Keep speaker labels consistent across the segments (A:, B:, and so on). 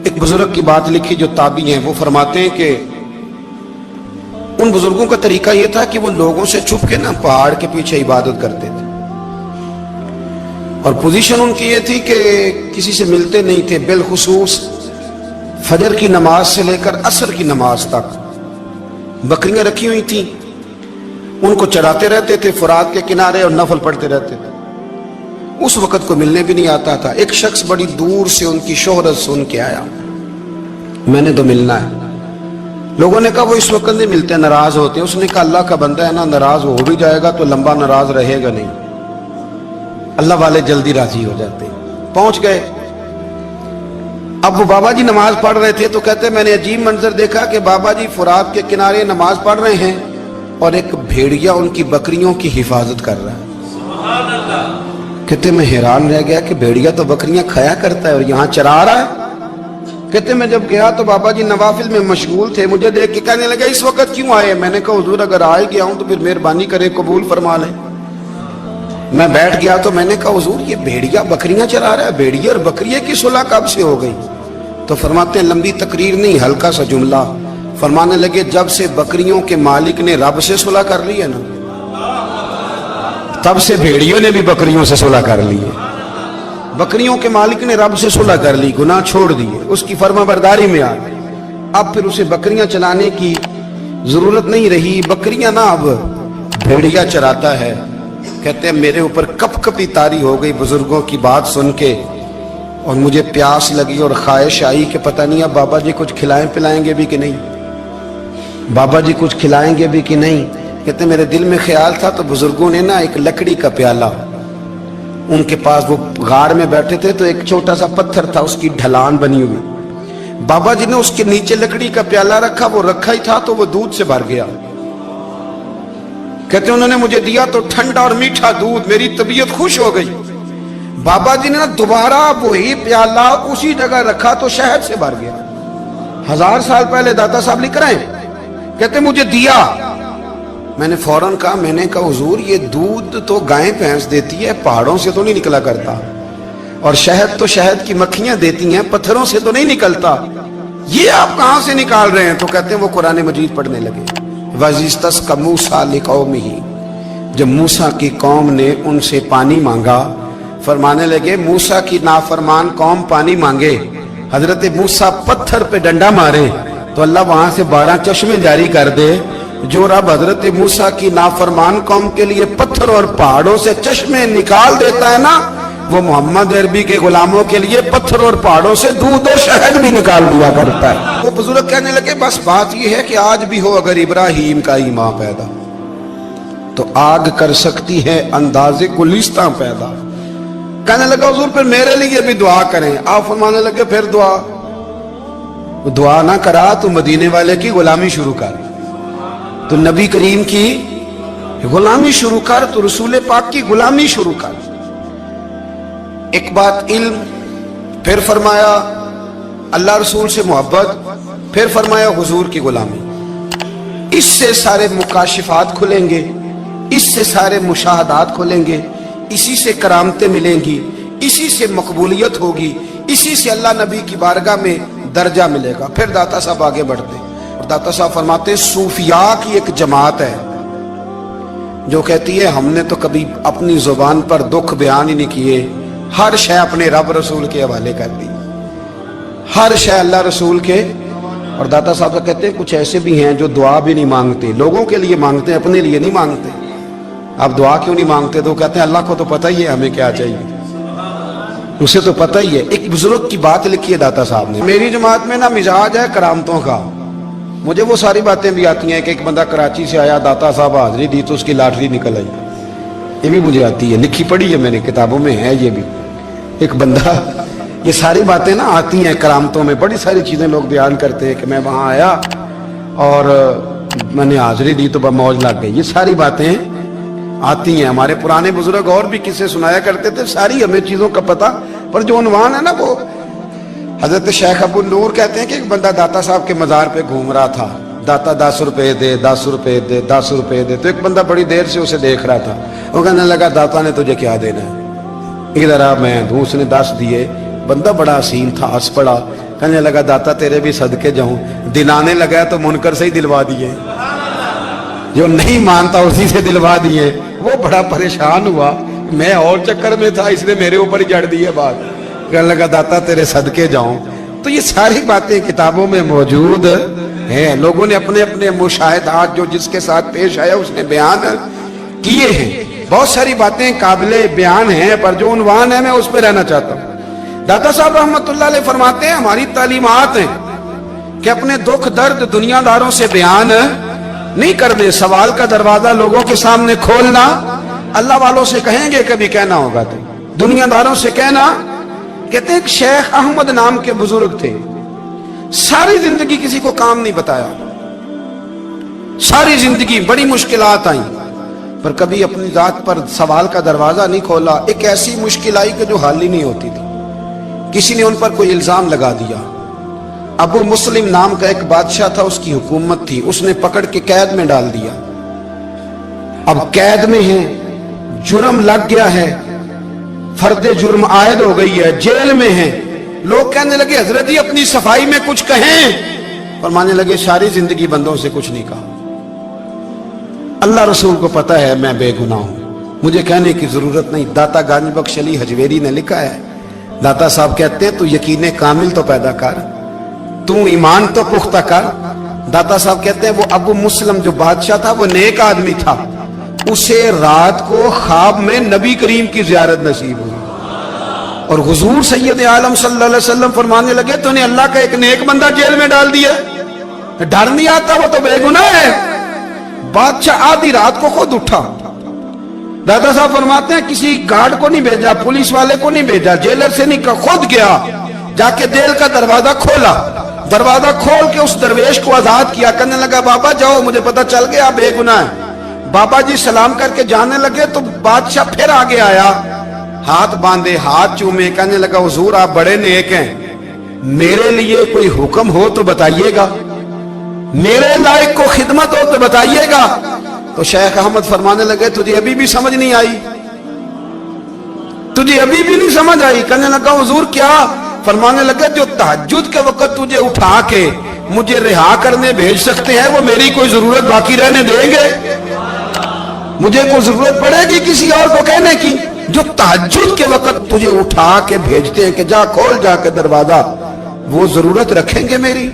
A: ایک بزرگ کی بات لکھی جو تابعی ہیں، وہ فرماتے ہیں کہ ان بزرگوں کا طریقہ یہ تھا کہ وہ لوگوں سے چھپ کے پہاڑ کے پیچھے عبادت کرتے تھے، اور پوزیشن ان کی یہ تھی کہ کسی سے ملتے نہیں تھے، بالخصوص فجر کی نماز سے لے کر عصر کی نماز تک بکریاں رکھی ہوئی تھیں، ان کو چراتے رہتے تھے فرات کے کنارے اور نفل پڑھتے رہتے تھے۔ اس وقت کو ملنے بھی نہیں آتا تھا۔ ایک شخص بڑی دور سے ان کی شہرت سن کے آیا، میں نے تو ملنا ہے۔ لوگوں نے کہا وہ اس وقت نہیں ملتے، ناراض ہوتے ہیں۔ اس نے کہا اللہ کا بندہ ہے نا، ناراض ہو بھی جائے گا تو لمبا ناراض رہے گا نہیں، اللہ والے جلدی راضی ہو جاتے ہیں۔ پہنچ گئے۔ اب وہ بابا جی نماز پڑھ رہے تھے تو کہتے میں نے عجیب منظر دیکھا کہ بابا جی فرات کے کنارے نماز پڑھ رہے ہیں اور ایک بھیڑیا ان کی بکریوں کی حفاظت کر رہا ہے۔ سبحان اللہ۔ کہتے میں حیران رہ گیا کہ بھیڑیا تو بکریاں کھایا کرتا ہے اور یہاں چرا رہا ہے۔ کہتے میں جب گیا تو بابا جی نوافل میں مشغول تھے، مجھے دیکھ کے کہنے لگا اس وقت کیوں آئے؟ میں نے کہا حضور اگر آئے گیا ہوں تو پھر مہربانی کرے قبول فرما لیں۔ میں بیٹھ گیا تو میں نے کہا حضور یہ بھیڑیا بکریاں چرا رہا ہے، بھیڑیا اور بکریے کی صلح کب سے ہو گئی؟ تو فرماتے ہیں لمبی تقریر نہیں، ہلکا سا جملہ۔ فرمانے لگے جب سے بکریوں کے مالک نے رب سے صلح کر لی ہے نا، تب سے بھیڑیوں نے بھی بکریوں سے صلح کر لی ہے۔ بکریوں کے مالک نے رب سے صلح کر لی، گناہ چھوڑ دیے، اس کی فرما برداری میں آ گئے۔ اب پھر اسے بکریاں چلانے کی ضرورت نہیں رہی، بکریاں نہ اب بھیڑیا چراتا ہے۔ کہتے ہیں میرے اوپر کپ کپی طاری ہو گئی بزرگوں کی بات سن کے، اور مجھے پیاس لگی اور خواہش آئی کہ پتہ نہیں اب بابا جی کچھ کھلائیں پلائیں گے بھی کہ نہیں، بابا جی کچھ کھلائیں گے بھی کہ نہیں۔ کہتے میرے دل میں خیال تھا تو بزرگوں نے ایک لکڑی کا پیالہ، ان کے پاس وہ غار میں بیٹھے تھے تو ایک چھوٹا سا پتھر تھا، اس کی ڈھلان بنی ہوئی، بابا جی نے اس کے نیچے لکڑی کا پیالہ رکھا، وہ رکھا ہی تھا تو وہ دودھ سے بھر گیا۔ کہتے انہوں نے مجھے دیا تو ٹھنڈا اور میٹھا دودھ، میری طبیعت خوش ہو گئی۔ بابا جی نے دوبارہ وہی پیالہ اسی جگہ رکھا تو شہد سے بھر گیا۔ 1000 سال پہلے داتا صاحب لکھ رہے ہیں، کہتے مجھے دیا۔ میں نے فوراً کہا، میں نے کہا حضور یہ دودھ تو گائیں بھینس دیتی ہے، پہاڑوں سے تو نہیں نکلا کرتا، اور شہد تو شہد کی مکھیاں دیتی ہیں، پتھروں سے تو نہیں نکلتا، یہ آپ کہاں سے نکال رہے ہیں؟ تو کہتے ہیں وہ قرآن مجید پڑھنے لگے۔ وَإِذِ اسْتَسْقَى مُوسَىٰ لِقَوْمِهِ، جب موسیٰ کی قوم نے ان سے پانی مانگا، فرمانے لگے موسیٰ کی نافرمان قوم پانی مانگے، حضرت موسیٰ پتھر پہ ڈنڈا مارے تو اللہ وہاں سے 12 چشمے جاری کر دے۔ جو رب حضرت موسیٰ کی نافرمان قوم کے لیے پتھر اور پہاڑوں سے چشمے نکال دیتا ہے نا، وہ محمد عربی کے غلاموں کے لیے پتھر اور پہاڑوں سے دودھ اور شہد بھی نکال دیا کرتا ہے۔ وہ بزرگ کہنے لگے بس بات یہ ہے کہ آج بھی ہو اگر ابراہیم کا ایمان پیدا تو آگ کر سکتی ہے انداز گلستاں پیدا۔ کہنے لگا حضور پھر میرے لیے بھی دعا کریں۔ آپ فرمانے لگے پھر دعا نہ کرا تو مدینے والے کی غلامی شروع کر، تو نبی کریم کی غلامی شروع کر، تو رسول پاک کی غلامی شروع کر۔ ایک بات علم، پھر فرمایا اللہ رسول سے محبت، پھر فرمایا حضور کی غلامی۔ اس سے سارے مکاشفات کھلیں گے، اس سے سارے مشاہدات کھلیں گے، اسی سے کرامتیں ملیں گی، اسی سے مقبولیت ہوگی، اسی سے اللہ نبی کی بارگاہ میں درجہ ملے گا۔ پھر داتا صاحب آگے بڑھتے اور داتا صاحب فرماتے صوفیاء کی ایک جماعت ہے جو کہتی ہے ہم نے تو کبھی اپنی زبان پر دکھ بیان ہی نہیں کیے، ہر شے اپنے رب رسول کے حوالے کر دی، ہر شے اللہ رسول کے۔ اور داتا صاحب کہتے ہیں کچھ ایسے بھی ہیں جو دعا بھی نہیں مانگتے، لوگوں کے لیے مانگتے ہیں، اپنے لیے نہیں مانگتے۔ آپ دعا کیوں نہیں مانگتے؟ تو کہتے ہیں اللہ کو تو پتہ ہی ہے ہمیں کیا چاہیے، اسے تو پتہ ہی ہے۔ ایک بزرگ کی بات لکھی ہے داتا صاحب نے، میری جماعت میں نا مزاج ہے کرامتوں کا، مجھے وہ ساری باتیں بھی آتی ہیں کہ ایک بندہ کراچی سے آیا، داتا صاحب حاضری دی تو اس کی لاٹری نکل آئی، یہ بھی مجھے آتی ہے، لکھی پڑھی ہے میں نے، کتابوں میں ہے یہ بھی۔ ایک بندہ، یہ ساری باتیں نا آتی ہیں کرامتوں میں، بڑی ساری چیزیں لوگ بیان کرتے ہیں کہ میں وہاں آیا اور میں نے حاضری دی تو موج لگ گئی، یہ ساری باتیں آتی ہیں۔ ہمارے پرانے بزرگ اور بھی قصے سنایا کرتے تھے، ساری ہمیں چیزوں کا پتہ، پر جو عنوان ہے نا وہ حضرت شیخ ابو نور کہتے ہیں کہ ایک بندہ داتا صاحب کے مزار پہ گھوم رہا تھا، داتا 10 روپے دے، 10 روپے دے، 10 روپے دے، تو ایک بندہ بڑی دیر سے اسے دیکھ رہا تھا، وہ کہنے لگا داتا نے تجھے کیا دینا ہے، ادھر آ میں دوں۔ اس نے 10 دیے، بندہ بڑا حسین تھا، ہنس پڑا، कहने लगा दाता तेरे भी सदके जाऊं। दिन आने लगा तो मुनकर से ही दिलवा दिए, जो नहीं मानता उसी से दिलवा दिए। वो बड़ा परेशान हुआ, मैं और चक्कर में था इसलिए मेरे ऊपर ही जड़ दी है बात। कहने लगा दाता तेरे सदके जाऊं। तो ये सारी बातें किताबों में मौजूद है, लोगों ने अपने अपने मुशाहिदात जो जिसके साथ पेश आया उसने बयान किए हैं। बहुत सारी बातें काबिले बयान हैं, पर जो उन्वान है मैं उस पर रहना चाहता हूँ। दाता साहब रहमतुल्लाह अलैह फरमाते हैं हमारी तालीमात हैं कि अपने दुख दर्द दुनियादारों से बयान नहीं करने, सवाल का दरवाजा लोगों के सामने खोलना। अल्लाह वालों से कहेंगे कभी कहना होगा तो दुनियादारों से कहना। कहते हैं शेख अहमद नाम के बुजुर्ग थे, सारी जिंदगी किसी को काम नहीं बताया, सारी जिंदगी बड़ी मुश्किलात आई, पर कभी अपनी जात पर सवाल का दरवाजा नहीं खोला। एक ऐसी मुश्किल आई कि जो हल ही नहीं होती थी। किसी ने उन पर कोई इल्जाम लगा दिया। अबू मुस्लिम नाम का एक बादशाह था, उसकी हुकूमत थी, उसने पकड़ के कैद में डाल दिया। अब कैद में है, जुर्म लग गया है, फर्दे जुर्म आयद हो गई है, जेल में है। लोग कहने लगे हजरत जी अपनी सफाई में कुछ कहें, और मानने लगे सारी जिंदगी बंदों से कुछ नहीं कहा। अल्लाह रसूल को पता है मैं बेगुनाह हूं, मुझे कहने की जरूरत नहीं। दाता गानी बख्श अली हजवेरी ने लिखा है, दाता साहब कहते हैं तू यकीन कामिल तो पैदा कर, तू ईमान तो पुख्ता कर। दाता साहब कहते हैं वो अबू मुस्लिम जो बादशाह था वो नेक आदमी था, उसे रात को ख्वाब में नबी करीम की ज़ियारत नसीब हुई, और हुजूर सैयद आलम सल्लल्लाहु अलैहि वसल्लम फरमाने लगे तूने अल्लाह का एक नेक बंदा जेल में डाल दिया, डर नहीं आता, वो तो बेगुनाह है। बादशाह आधी रात को खुद उठा। दादा साहब फरमाते हैं किसी गार्ड को नहीं भेजा, पुलिस वाले को नहीं भेजा, जेलर से नहीं, खुद गया, जाके जेल का दरवाजा खोला, दरवाजा खोल के उस दरवेश को आजाद किया। कहने लगा बाबा जाओ, मुझे पता चल गया बेगुनाह है। बाबा जी सलाम करके जाने लगे तो बादशाह फिर आगे आया, हाथ बांधे, हाथ चूमे, कहने लगा हुजूर आप बड़े नेक हैं, मेरे लिए कोई हुक्म हो तो बताइएगा, मेरे लायक को खिदमत हो तो बताइएगा। तो शेख अहमद फरमाने लगे तुझे अभी भी समझ नहीं आई, तुझे अभी भी नहीं समझ आई। कहने लगा हुजूर क्या? फरमाने लगे जो तहज्जुद के वक्त तुझे उठा के मुझे रिहा करने भेज सकते हैं वो मेरी कोई जरूरत बाकी रहने देंगे? मुझे कोई जरूरत पड़ेगी किसी और को कहने की? जो तहज्जुद के वक्त तुझे उठा के भेजते हैं कि जा खोल जाके दरवाजा, वो जरूरत रखेंगे मेरी?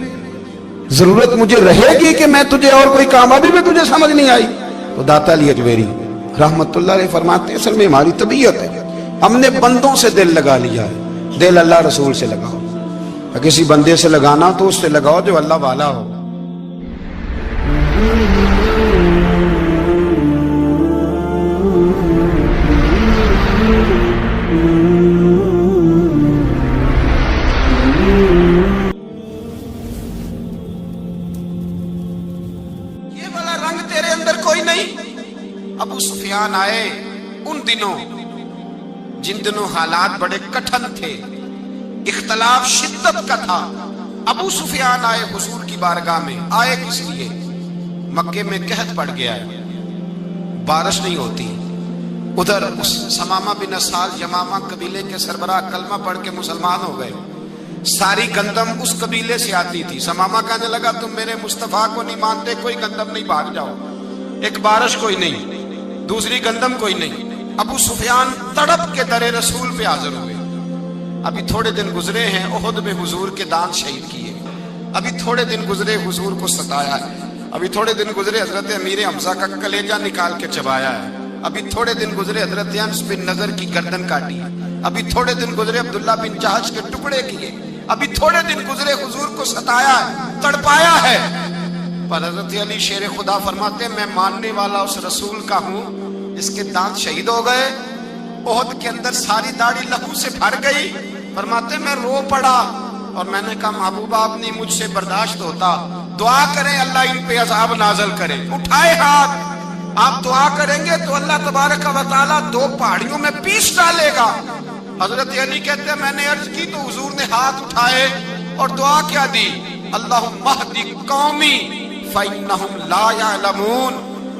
A: जरूरत मुझे रहेगी कि मैं तुझे और कोई काम, अभी भी तुझे समझ नहीं आई? तो दाता अली अजमेरी रहमतुल्लाह अलैह फरमाते हैं असल में हमारी तबीयत है, हमने बंदों से दिल लगा लिया है। दिल अल्लाह रसूल से लगाओ, किसी बंदे से लगाना तो उससे लगाओ जो अल्लाह वाला हो। ये वाला रंग तेरे अंदर कोई नहीं। अबू सुफियान आए उन दिनों जिन दिनों हालात बड़े कठिन थे, इख्तलाफ शिद्दत का था। अबू सुफियान आए हुजूर की बारगाह में। आए किस लिए? मक्के में कहत पड़ गया है, बारिश नहीं होती। उधर उस समामा बिन असाल यमामा कबीले के सरबराह कलमा पढ़ के मुसलमान हो गए। सारी गंदम उस कबीले से आती थी। समामा कहने लगा तुम मेरे मुस्तफा को नहीं मानते, कोई गंदम नहीं, भाग जाओ। एक बारिश कोई नहीं, दूसरी गंदम कोई नहीं। अबू सुफियान तड़प के दरे रसूल पे हाजिर हुए। अभी थोड़े दिन गुजरे हैं, ओहद में हुजूर के दांत शहीद किए। अभी थोड़े दिन गुजरे, हुजूर को सताया है। अभी थोड़े दिन गुजरे, हजरत अमीर हमजा का कलेजा निकाल के चबाया है। अभी थोड़े दिन गुजरे, हजरत अनस बिन नजर की गर्दन काटी। अभी थोड़े दिन गुजरे, अब्दुल्ला बिन जहश के टुकड़े किए। अभी थोड़े दिन गुजरे, हुजूर को सताया है, तड़पाया है। पर हजरत अली शेर खुदा फरमाते मैं मानने वाला उस रसूल का हूं इसके दांत शहीद हो गए। ओहद के अंदर सारी दाढ़ी लहू से भर गई। फरमाते मैं रो पड़ा और मैंने कहा महबूबा आप नहीं मुझसे बर्दाश्त होता, दुआ करें अल्लाह इन पे अज़ाब नाज़िल करे। उठाए हाथ, आप दुआ करेंगे तो अल्लाह तबारक व तआला दो पहाड़ियों में पीस डालेगा। हजरत अली कहते हैं मैंने अर्ज की तो हुजूर ने हाथ उठाए और दुआ क्या दी, अल्लाहुम्मा हदी कौमी फइन्नहुम ला यअलमून।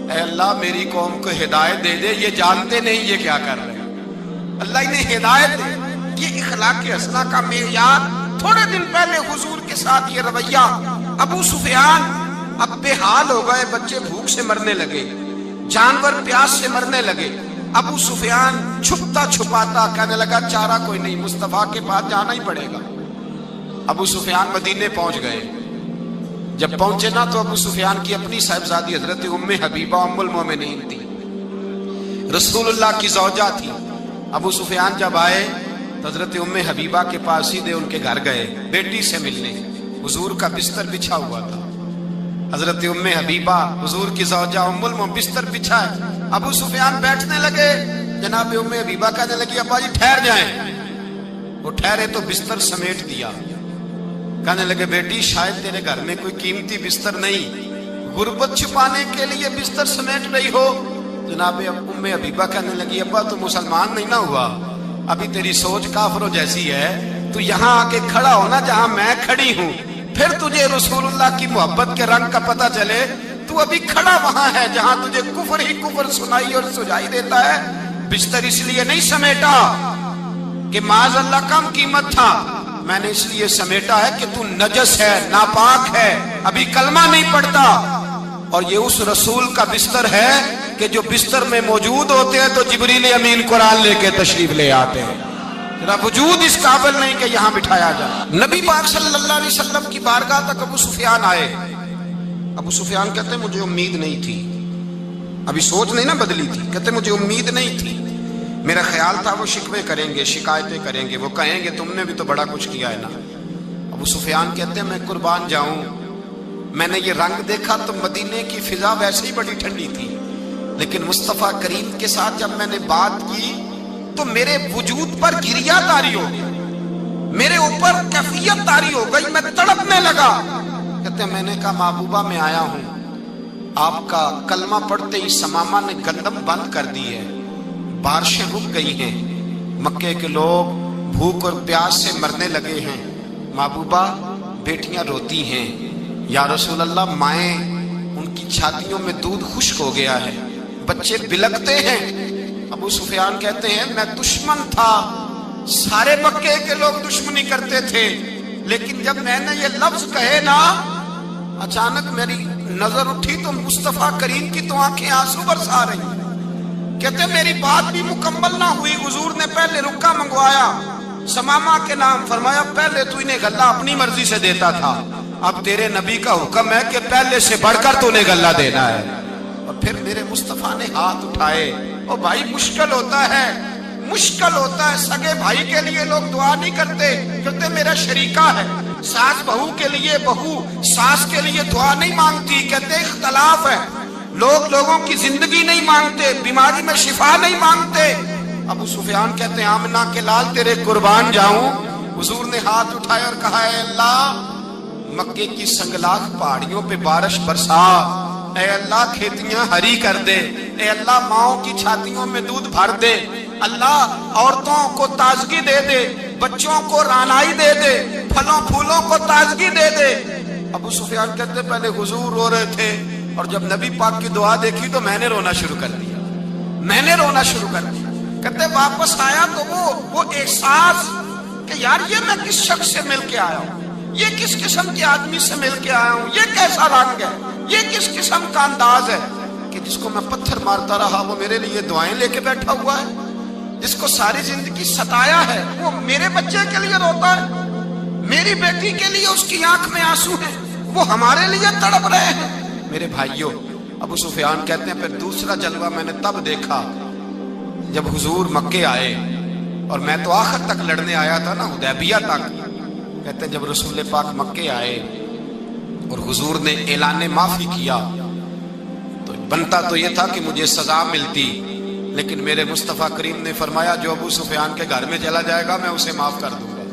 A: ऐ अल्लाह मेरी कौम को हिदायत दे दे, ये जानते नहीं ये क्या कर रहे हैं। अल्लाह इन्हें हिदायत दे। ये इखलाक हसना का मेयार थोड़े दिन पहले हुजूर के साथ ये रवैया। अबू सुफियान अब बेहाल हो गए, बच्चे भूख से मरने लगे, जानवर प्यास से मरने लगे। अबू सुफियान छुपता छुपाता कहने लगा चारा कोई नहीं, मुस्तफा के पास जाना ही पड़ेगा। अबू सुफियान मदीने पहुंच गए। जब पहुंचे ना तो अबू सुफियान की अपनी साहिबजादी हजरत उम्मे हबीबा उम्मुल मोमिनीन थी, रसूलुल्लाह की ज़ौजा थी। अबू सुफियान जब आए तो हजरत उम्मे हबीबा के पास सीधे उनके घर गए बेटी से मिलने। हुजूर का बिस्तर बिछा हुआ था, हजरत उम्मे हबीबा हुजूर की ज़ौजा उम्मुल मोमिनीन बिस्तर बिछाए। अबू सुफियान बैठने लगे, जनाब उम्मे हबीबा कहने लगी अब्बा जी ठहर जाएं। वो ठहरे तो बिस्तर समेट दिया। कहने लगे बेटी शायद तेरे घर में कोई कीमती बिस्तर नहीं, गुर्बत छुपाने के लिए बिस्तर समेट रही हो। जनाब उम्मे हबीबा कहने लगी अब्बा तू मुसलमान नहीं ना हुआ, अभी तेरी सोच काफिरों जैसी है, तू यहाँ आके खड़ा हो ना जहाँ मैं खड़ी हूँ, फिर तुझे रसूलुल्लाह की मोहब्बत के रंग का पता चले। तू अभी खड़ा वहां है जहां तुझे कुफर ही कुफर सुनाई और सुझाई देता है। बिस्तर इसलिए नहीं समेटा कि माज़अल्लाह कम कीमत था, मैंने इसलिए समेटा है कि तू नजस है, नापाक है, अभी कलमा नहीं पढ़ता। और ये उस रसूल का बिस्तर है कि जो बिस्तर में मौजूद होते हैं तो जिब्रील अमीन कुरान लेके तशरीफ ले आते हैं। तेरा वजूद इस काबिल नहीं कि यहाँ बिठाया जाए। नबी पाक सल्लल्लाहु अलैहि वसल्लम की बारगाह तक अबू सुफियान आए। अबू सुफियान कहते मुझे उम्मीद नहीं थी, अभी सोच नहीं ना बदली थी, कहते मुझे उम्मीद नहीं थी, मेरा ख्याल था वो शिकवे करेंगे, शिकायतें करेंगे, वो कहेंगे तुमने भी तो बड़ा कुछ किया है ना। अबू सुफियान कहते हैं मैं कुर्बान जाऊं, मैंने ये रंग देखा तो मदीने की फिजा वैसे ही बड़ी ठंडी थी, लेकिन मुस्तफ़ा करीम के साथ जब मैंने बात की तो मेरे वजूद पर गिरिया तारी हो गई, मेरे ऊपर कैफियत तारी हो गई, मैं तड़पने लगा। कहते मैंने कहा महबूबा मैं आया हूं, आपका कलमा पढ़ते ही समामा ने गंदम बंद कर दी है, बारिशें रुक गई हैं, मक्के के लोग भूख और प्यास से मरने लगे हैं, महबूबा बेटियां रोती हैं, या रसूल अल्लाह माएँ उनकी छातियों में दूध खुश्क हो गया है, बच्चे बिलकते हैं। अबू सुफियान कहते हैं मैं दुश्मन था, सारे मक्के के लोग दुश्मनी करते थे, लेकिन जब मैंने ये लफ्ज कहे ना अचानक मेरी नजर उठी तो मुस्तफा करीम की तो आंखें आंसू बरसा रही। कहते मेरी बात भी मुकम्मल ना हुई, हुजूर ने पहले रुक्का मंगवाया समामा के नाम, फरमाया पहले तू इन्हें गल्ला अपनी मर्जी से देता था, अब तेरे नबी का हुक्म है कि पहले से बढ़कर तूने गल्ला देना है। और फिर मेरे मुस्तफा ने हाथ उठाए। और भाई मुश्किल होता है, मुश्किल होता है, सगे भाई के लिए लोग दुआ नहीं करते, कहते मेरा शरीका है, सास बहू के लिए बहू सास के लिए दुआ नहीं मांगती, कहते इख्तलाफ है, लोग लोगों की जिंदगी नहीं मांगते, बीमारी में शिफा नहीं मांगते। अबू सुफियान कहते हैं आमना के लाल तेरे कुर्बान जाऊं। हुजूर ने हाथ उठाए और कहा है अल्लाह मक्के की संगलाख पहाड़ियों पे बारिश बरसा, ऐ अल्लाह खेतियां हरी कर दे, ऐ अल्लाह माओं की छातियों में दूध भर दे, अल्लाह औरतों को ताजगी दे दे, बच्चों को रानाई दे दे, फलों फूलों को ताजगी दे दे। अबू सुफियान कहते पहले हुजूर रो रहे थे और जब नबी पाक की दुआ देखी तो मैंने रोना शुरू कर दिया, मैंने रोना शुरू कर दिया। कहते वापस आया तो वो एहसास कि यार ये मैं किस शख्स से मिल के आया हूँ, ये किस किस्म के आदमी से मिल के आया हूँ, ये कैसा रंग है, ये किस किस्म का अंदाज है कि जिसको मैं पत्थर मारता रहा वो मेरे लिए दुआएं लेके बैठा हुआ है, जिसको सारी जिंदगी सताया है वो मेरे बच्चे के लिए रोता है, मेरी बेटी के लिए उसकी आंख में आंसू है, वो हमारे लिए तड़प रहे हैं। मेरे भाइयों, अबू सुफियान कहते हैं फिर दूसरा जलवा मैंने तब देखा जब हुजूर मक्के आए, और मैं तो आखिर तक लड़ने आया था ना, हुदैबिया तक। कहते हैं जब रसूल पाक मक्के आए और हुजूर ने ऐलान माफी किया तो बनता तो ये था कि मुझे सजा मिलती, लेकिन मेरे मुस्तफ़ा करीम ने फरमाया जो अबू सुफियान के घर में चला जाएगा मैं उसे माफ कर दूंगा।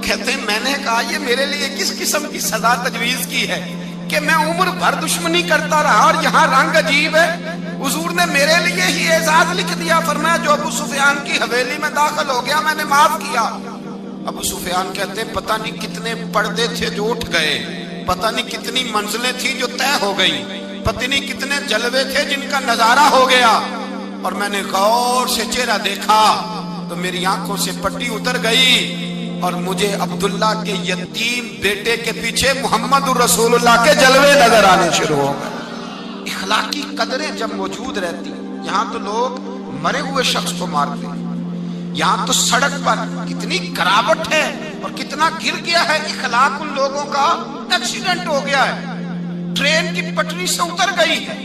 A: कहते हैं मैंने कहा ये मेरे लिए किस किस्म की सजा तजवीज की है कि मैं उम्र भर दुश्मनी करता रहा और यहाँ रंग अजीब है। हुजूर ने मेरे लिए ही एजाज लिख दिया, फरमाया जो अबू सुफियान की हवेली में दाखिल हो गया मैंने माफ किया। अबू सुफियान कहते हैं पता नहीं कितने पर्दे थे जो उठ गए, पता नहीं कितनी मंजिलें थी जो तय हो गई, पता नहीं कितने जलवे थे जिनका नजारा हो गया। और मैंने गौर से चेहरा देखा तो मेरी आंखों से पट्टी उतर गई। اور مجھے عبداللہ کے یتیم بیٹے کے پیچھے محمد رسول اللہ کے جلوے نظر آنے شروع ہو گئے۔ اخلاقی قدریں جب موجود رہتی، یہاں تو لوگ مرے ہوئے شخص کو مارتے ہیں، یہاں تو سڑک پر کتنی گراوٹ ہے اور کتنا گر گیا ہے، اخلاق ان لوگوں کا ایکسیڈنٹ ہو گیا ہے، ٹرین کی پٹری سے اتر گئی ہے،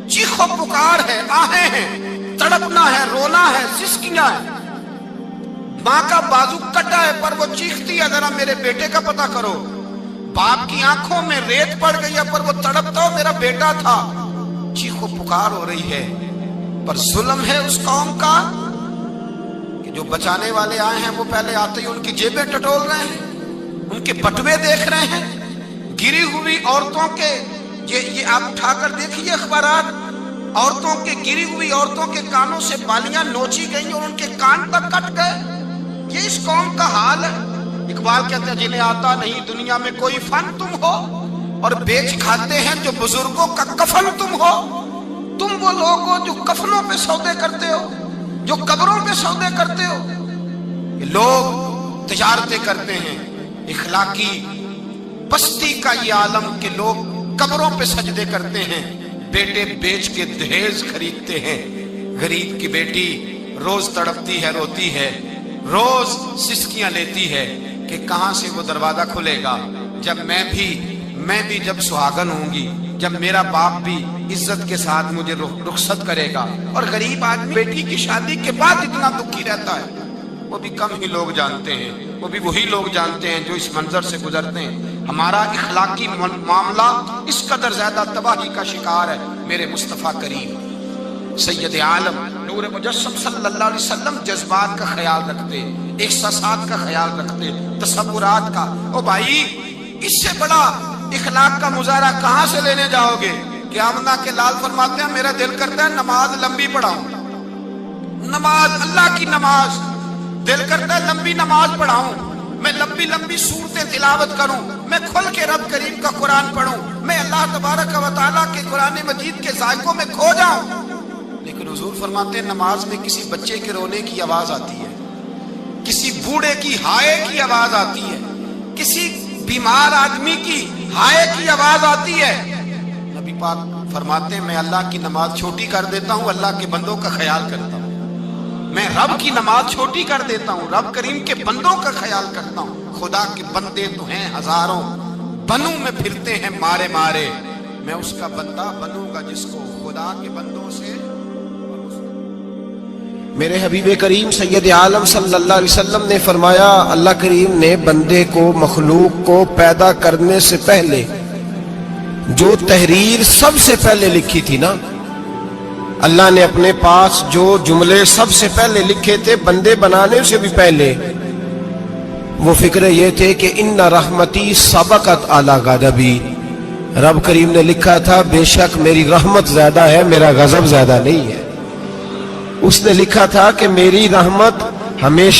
A: چیخ و پکار ہے، آہیں ہیں، تڑپنا ہے، رونا ہے، سسکیاں ہیں، ماں کا بازو کٹا ہے پر وہ چیختی ہے ذرا میرے بیٹے کا پتہ کرو، باپ کی آنکھوں میں ریت پڑ گئی ہے پر وہ تڑپتا ہو میرا بیٹا تھا، چیخ و پکار ہو رہی ہے۔ پر ظلم ہے اس قوم کا کہ جو بچانے والے آئے ہیں وہ پہلے آتے ہی ان کی جیبیں ٹٹول رہے ہیں، ان کے بٹوے دیکھ رہے ہیں، گری ہوئی عورتوں کے، یہ آپ اٹھا کر دیکھیے اخبارات، عورتوں کے گری ہوئی عورتوں کے کانوں سے بالیاں نوچی گئیں اور ان کے کان تک کٹ گئے۔ یہ اس قوم کا حال ہے۔ اقبال کہتے ہیں جنہیں آتا نہیں دنیا میں کوئی فن تم ہو اور بیچ کھاتے ہیں جو بزرگوں کا کفن تم ہو۔ تم وہ لوگ ہو جو کفنوں پہ سودے کرتے ہو، جو قبروں پہ سودے کرتے ہو۔ یہ لوگ تجارتیں کرتے ہیں، اخلاقی پستی کا یہ عالم کہ لوگ قبروں پہ سجدے کرتے ہیں، بیٹے بیچ کے دہیز خریدتے ہیں۔ غریب کی بیٹی روز تڑپتی ہے، روتی ہے، روز سسکیاں لیتی ہے کہ کہاں سے وہ دروازہ کھلے گا جب میں بھی جب سہاگن ہوں گی، جب میرا باپ بھی عزت کے ساتھ مجھے رخصت کرے گا۔ اور غریب آدمی بیٹی کی شادی کے بعد اتنا دکھی رہتا ہے، وہ بھی کم ہی لوگ جانتے ہیں، وہ بھی وہی لوگ جانتے ہیں جو اس منظر سے گزرتے ہیں۔ ہمارا اخلاقی معاملہ اس قدر زیادہ تباہی کا شکار ہے۔ میرے مصطفیٰ کریم سید عالم نور مجسم صلی اللہ علیہ وسلم جذبات کا خیال رکھتے، احساسات کا خیال رکھتے، تصورات کا۔ او بھائی، اس سے بڑا اخلاق کا مظاہرہ کہاں سے لینے جاؤ گے؟ کہ آمنہ کے لال فرماتے ہیں میرا دل کرتا ہے نماز لمبی پڑھاؤں، نماز اللہ کی نماز، دل کرتا ہے لمبی نماز پڑھاؤں، میں لمبی لمبی صورتیں تلاوت کروں، میں کھل کے رب کریم کا قرآن پڑھوں، میں اللہ تبارک و تعالیٰ کے قرآن مجید کے ذائقوں میں کھو جاؤں۔ لیکن حضور فرماتے ہیں نماز میں کسی بچے کے رونے کی آواز آتی ہے، کسی بوڑھے کی ہائے کی آواز آتی ہے، کسی بیمار آدمی کی ہائے کی آواز آتی ہے۔ نبی پاک فرماتے ہیں میں اللہ کی نماز چھوٹی کر دیتا ہوں، اللہ کے بندوں کا خیال کرتا ہوں۔ میں رب کی نماز چھوٹی کر دیتا ہوں، رب کریم کے بندوں کا خیال کرتا ہوں۔ خدا کے بندے تو ہیں ہزاروں، بنوں میں پھرتے ہیں مارے مارے، میں اس کا بندہ بنوں گا جس کو خدا کے بندوں سے۔
B: میرے حبیب کریم سید عالم صلی اللہ علیہ وسلم نے فرمایا اللہ کریم نے بندے کو، مخلوق کو پیدا کرنے سے پہلے جو تحریر سب سے پہلے لکھی تھی نا، اللہ نے اپنے پاس جو جملے سب سے پہلے لکھے تھے بندے بنانے سے بھی پہلے، وہ فکر یہ تھے کہ ان رحمتی سبقت اعلی غضبی، رب کریم نے لکھا تھا بے شک میری رحمت زیادہ ہے، میرا غضب زیادہ نہیں ہے۔ اس نے لکھا تھا کہ میری رحمت ہمیشہ